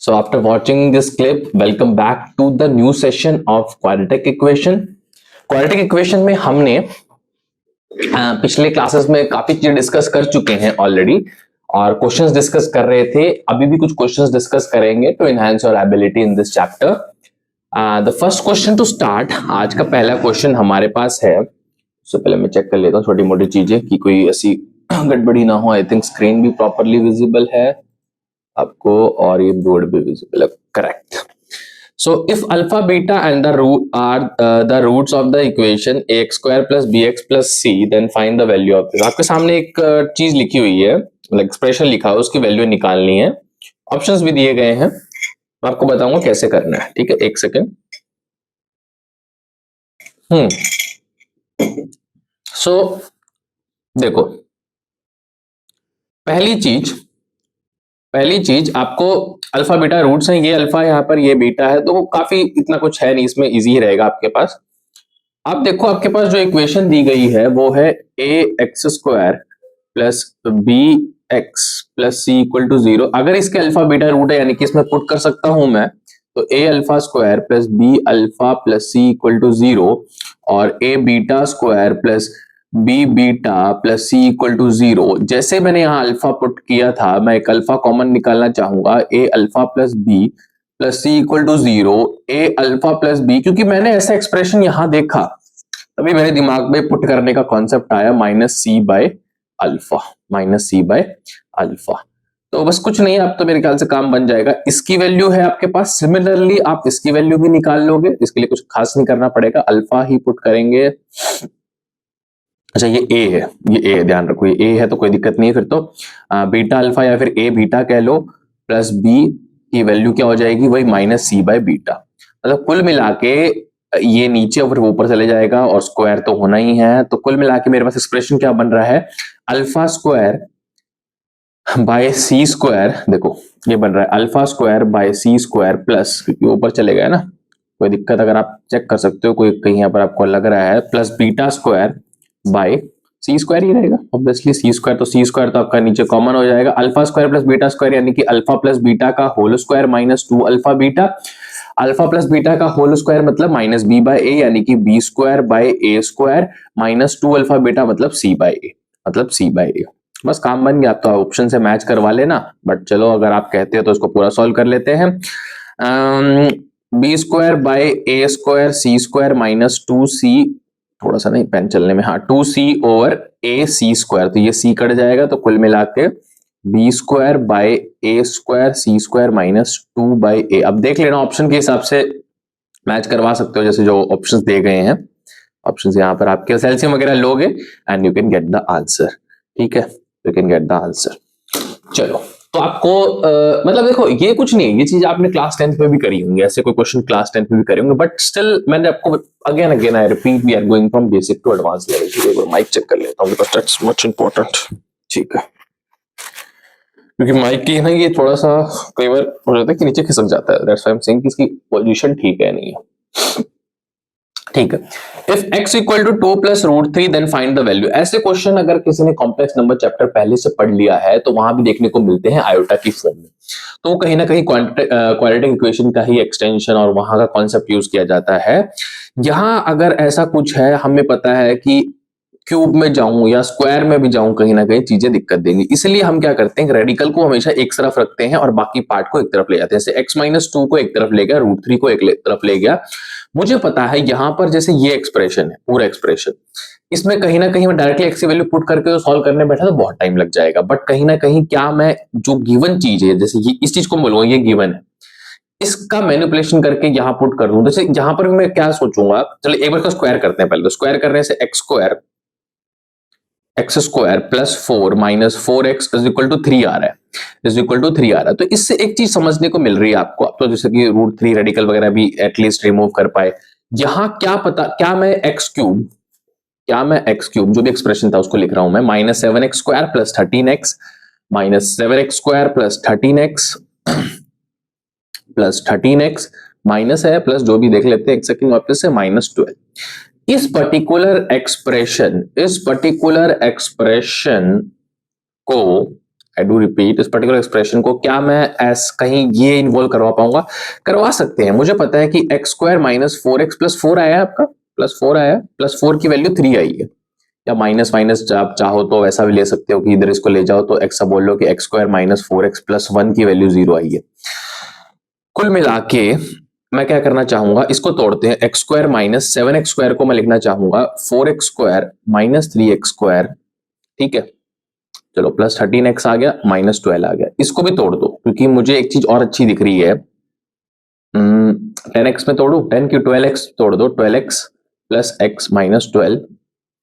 So after watching this clip, welcome back to the new session of quadratic equation. Quadratic equation में हमने पिछले classes में काफी चीजें डिस्कस कर चुके हैं ऑलरेडी और क्वेश्चंस डिस्कस कर रहे थे. अभी भी कुछ क्वेश्चंस डिस्कस करेंगे to enhance your ability in this chapter. The first question to start. आज का पहला क्वेश्चन हमारे पास है. सो पहले मैं चेक कर लेता हूँ छोटी मोटी चीजें कि कोई ऐसी गड़बड़ी ना हो. आई थिंक स्क्रीन भी प्रॉपरली विजिबल है आपको और ये बोर्ड भी विजिबल है. Correct. So if alpha beta and the root are the roots of the equation ax square plus bx plus c, then find the value of this. आपके सामने एक चीज लिखी हुई है, एक्सप्रेशन लिखा है, उसकी वैल्यू निकालनी है. ऑप्शंस भी दिए गए हैं, मैं आपको बताऊंगा कैसे करना है. ठीक है, एक सेकेंड. सो देखो, पहली चीज आपको अल्फा बीटा रूट्स हैं. ये अल्फा यहाँ पर, ये बीटा है, तो काफी इतना कुछ है नहीं, इसमें इजी रहेगा आपके पास. आप देखो आपके पास जो इक्वेशन दी गई है वो है a x square plus b x plus c equal to 0. अगर इसके अल्फा बीटा रूट है यानी कि इसमें पुट कर सकता हूं मैं, तो a alpha square plus b alpha plus c equal to 0 और a beta square plus b beta plus c equal to 0. जैसे मैंने यहाँ अल्फा पुट किया था, मैं एक अल्फा कॉमन निकालना चाहूंगा. A alpha plus b plus c equal to 0, a alpha plus b. क्योंकि मैंने ऐसा एक्सप्रेशन यहाँ देखा तभी मेरे दिमाग में पुट करने का कॉन्सेप्ट आया, minus C by alpha, minus C by alpha. तो बस कुछ नहीं है, अब तो मेरे ख्याल से काम बन जाएगा. इसकी वैल्यू है आपके पास, सिमिलरली आप इसकी वैल्यू भी निकाल लोगे. इसके लिए कुछ खास नहीं करना पड़ेगा, अल्फा ही पुट करेंगे. अच्छा ये ए है, ये ए है, ध्यान रखो ये ए है तो कोई दिक्कत नहीं है. फिर तो बीटा अल्फा या फिर ए बीटा कह लो प्लस बी की वैल्यू क्या हो जाएगी, वही माइनस सी बाय बीटा. मतलब कुल मिला के ये नीचे और ऊपर चले जाएगा और स्क्वायर तो होना ही है. तो कुल मिला के मेरे पास एक्सप्रेशन क्या बन रहा है, alpha square by C square. देखो ये बन रहा है alpha square by C square plus, क्योंकि ऊपर चले गए ना, कोई दिक्कत अगर आप चेक कर सकते हो, कोई कहीं यहाँ पर आपको लग रहा है, plus beta square by C square ही रहेगा ऑब्वियसली. सी स्क्वायर तो आपका नीचे कॉमन हो जाएगा. Alpha square plus beta square यानी कि अल्फा प्लस बीटा का whole square minus 2 alpha beta. Alpha plus beta का होल स्क्वायर मतलब माइनस बी बाय ए यानी कि B square by A square minus 2 alpha beta मतलब सी बाय ए, मतलब C bye ए. बस काम बन गया. आप तो ऑप्शन से मैच करवा लेना, बट चलो अगर आप कहते हो तो इसको पूरा सॉल्व कर लेते हैं. B square by A square C square minus 2c, थोड़ा सा नहीं पेन चलने में, हाँ 2c ओवर ए सी स्क्वायर. तो ये c कट जाएगा तो कुल मिला के b square by A square C square minus 2 by a. अब देख लेना ऑप्शन के हिसाब से मैच करवा सकते हो, जैसे जो ऑप्शंस दे गए हैं. ऑप्शंस यहाँ पर आपके सेल्सियम वगैरह लोगे and you can get the answer. ठीक है, you can get the answer. चलो तो आपको मतलब देखो ये कुछ नहीं है, ये चीज आपने क्लास 10th में भी करी होंगी, ऐसे कोई क्वेश्चन क्लास 10th में भी करे होंगे, बट स्टिल मैंने आपको again I repeat, we are going from basic to advance level. Mic check कर लेता हूँ बिकॉज़ दैट्स मच इंपॉर्टेंट. ठीक है, क्योंकि माइक की है ना, ये थोड़ा सा कई बार हो जाता है कि नीचे खिसक जाता है. That's why I am saying कि इसकी पोजीशन ठीक है नहीं है. ठीक है. If x equal to 2 plus root 3 then find the value. ऐसे क्वेश्चन अगर किसी ने कॉम्प्लेक्स नंबर चैप्टर पहले से पढ़ लिया है तो वहां भी देखने को मिलते हैं आयोटा की फॉर्म में. तो कहीं ना कहीं क्वाड्रेटिक इक्वेशन का ही एक्सटेंशन और वहां का कॉन्सेप्ट यूज किया जाता है. यहां अगर ऐसा कुछ है, हमें पता है कि क्यूब में जाऊं या स्क्वायर में भी जाऊं, कहीं ना कहीं चीजें दिक्कत देंगी. इसलिए हम क्या करते हैं, रेडिकल को हमेशा एक तरफ रखते हैं और बाकी पार्ट को एक तरफ ले जाते हैं. जैसे x माइनस 2 को एक तरफ ले गया, रूट 3 को एक तरफ ले गया. मुझे पता है यहां पर जैसे ये एक्सप्रेशन है, पूरा एक्सप्रेशन, इसमें कहीं ना कहीं मैं डायरेक्टली एक्स की वैल्यू पुट करके सॉल्व करने बैठा तो बहुत टाइम लग जाएगा. बट कहीं ना कहीं क्या मैं जो गिवन चीज है, जैसे ये इस चीज को बोलूंगा ये गिवन है, इसका मैनिपुलेशन करके यहां पुट कर दूं. जैसे यहां पर मैं क्या सोचूंगा, चलो एक बार इसका स्क्वायर करते हैं. पहले तो स्क्वायर करने से x square plus 4 minus 4x is equal to 3 आ रहा है, इज इक्वल टू 3 आ रहा है. तो इससे एक चीज समझने को मिल रही है आपको, अब तो जैसे कि रूट 3 रेडिकल वगैरह भी एटलीस्ट रिमूव कर पाए. यहां क्या पता, क्या मैं एक्स क्यूब जो भी एक्सप्रेशन था उसको लिख रहा हूं मैं, minus 7x square plus 13x minus 7x square plus 13x plus 13x minus है प्लस जो भी देख लेते हैं एक सेकंड वापस से, माइनस 12. इस पर्टिकुलर एक्सप्रेशन को आई डू रिपीट, इस पर्टिकुलर एक्सप्रेशन को क्या मैं कहीं ये इन्वॉल्व करवा पाऊंगा? करवा सकते हैं। मुझे पता है कि x square minus 4x plus 4 आया है आपका, प्लस 4 आया, प्लस 4 की वैल्यू 3 आई है, या माइनस माइनस आप चाहो तो ऐसा भी ले सकते हो कि इधर इसको ले जाओ तो एक्स बोल लो कि x square minus 4x plus 1 की वैल्यू 0 आई है। कुल मिला के मैं क्या करना चाहूंगा, इसको तोड़ते हैं। X square minus 7x square को मैं लिखना चाहूंगा 4x square minus 3x square, ठीक है। चलो प्लस 13x आ गया, माइनस 12 आ गया। इसको भी तोड़ दो क्योंकि मुझे एक चीज और अच्छी दिख रही है। 10x में तोड़ू, 10 की 12x तोड़ दो, 12x प्लस x माइनस 12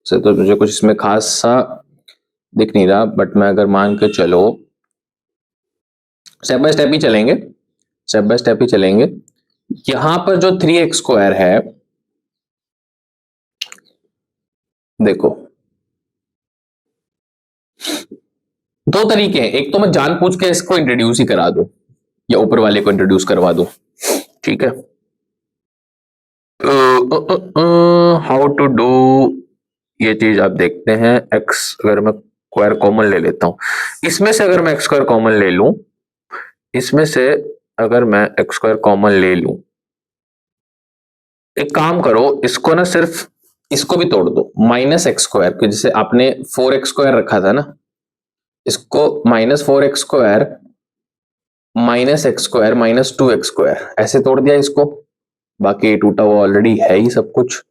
से तो मुझे कुछ इसमें खास सा दिख नहीं रहा, बट मैं अगर मान के चलो स्टेप बाय स्टेप ही चलेंगे, स्टेप बाय स्टेप ही चलेंगे। यहां पर जो 3x स्क्वायर है, देखो दो तरीके हैं, एक तो मैं जानबूझ के इसको इंट्रोड्यूस ही करा दूं या ऊपर वाले को इंट्रोड्यूस करवा दूं, ठीक है। हाउ टू डू ये चीज आप देखते हैं। x अगर मैं स्क्वायर कॉमन ले लेता हूं, इसमें से अगर मैं x स्क्वायर कॉमन ले लूं, इसमें से अगर मैं x स्क्वायर कॉमन ले लूं, एक काम करो, इसको ना सिर्फ इसको भी तोड़ दो, माइनस एक्स स्क्वायर, जैसे आपने 4x स्क्वायर रखा था ना, इसको minus 4x square minus x square minus 2x square ऐसे तोड़ दिया इसको। बाकी टूटा हुआ ऑलरेडी है ही सब कुछ,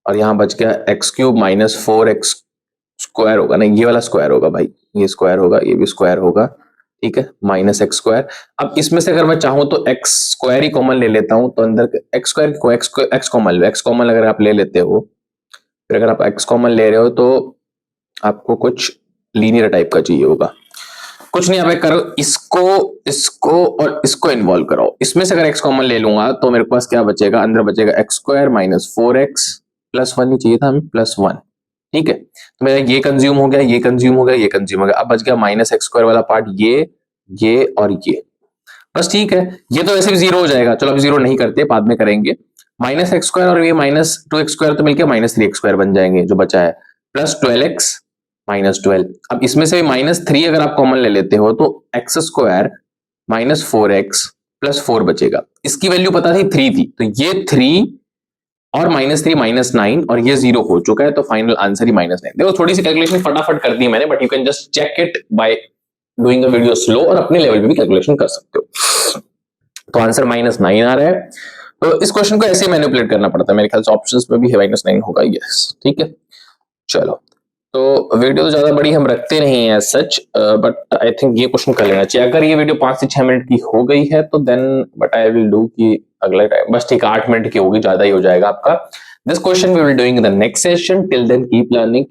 और यहां बच गया x cube minus 4x square होगा ना, ये वाला स्क्वायर होगा भाई, ये स्क्वायर होगा, ये भी स्क्वायर होगा, ठीक है, माइनस एक्स स्क्वायर। अब इसमें से अगर मैं चाहूं तो एक्स स्क्वायर ही कॉमन ले लेता हूं, तो अंदर एक्स स्क्वायर को एक्स कॉमन लो, एक्स कॉमन अगर आप ले लेते हो, फिर अगर आप एक्स कॉमन ले रहे हो तो आपको कुछ लीनियर टाइप का चाहिए होगा। कुछ नहीं, आप एक करो, इसको इसको और इसको इन्वॉल्व कराओ। इसमें से अगर एक्स कॉमन ले लूंगा तो मेरे पास क्या बचेगा, अंदर बचेगा x square minus 4x plus 1 ही चाहिए था हमें, प्लस 1, ठीक है। तो मेरा ये कंज्यूम हो गया, ये कंज्यूम हो गया, ये कंज्यूम हो गया। अब बच गया माइनस एक्स स्क्वायर वाला पार्ट, ये और ये, बस ठीक है। ये तो वैसे भी जीरो हो जाएगा, चलो अब जीरो नहीं करते, बाद में करेंगे। माइनस एक्स स्क्वायर और ये माइनस 2x स्क्वायर तो मिलकर माइनस 3x स्क्वायर बन जाएंगे, जो बचा है प्लस 12x माइनस 12। अब इसमें से माइनस 3 अगर आप कॉमन ले लेते हो तो x square minus 4x plus 4 बचेगा। इसकी वैल्यू पता थी 3 थी, तो ये 3 और माइनस 3 माइनस 9, और ये 0 हो चुका है, तो फाइनल आंसर ही माइनस 9। देखो थोड़ी सी कैलकुलेशन फटाफट कर दी मैंने, but you can just check it by doing a video slow, और अपने लेवल पे भी कैलकुलेशन कर सकते हो। तो आंसर माइनस 9 आ रहा है। तो इस क्वेश्चन को ऐसे ही मैनिपुलेट करना पड़ता है, मेरे ख्याल से ऑप्शंस में भी माइनस 9 होगा, यस, ठीक है। चलो, तो वीडियो तो ज्यादा बड़ी हम रखते नहीं है सच, बट आई थिंक ये क्वेश्चन कर लेना चाहिए। अगर ये वीडियो 5 से 6 मिनट की हो गई है तो then but I will do कि अगला टाइम बस ठीक 8 मिनट की होगी, ज्यादा ही हो जाएगा आपका। This question we will doing in the next session, till then keep learning.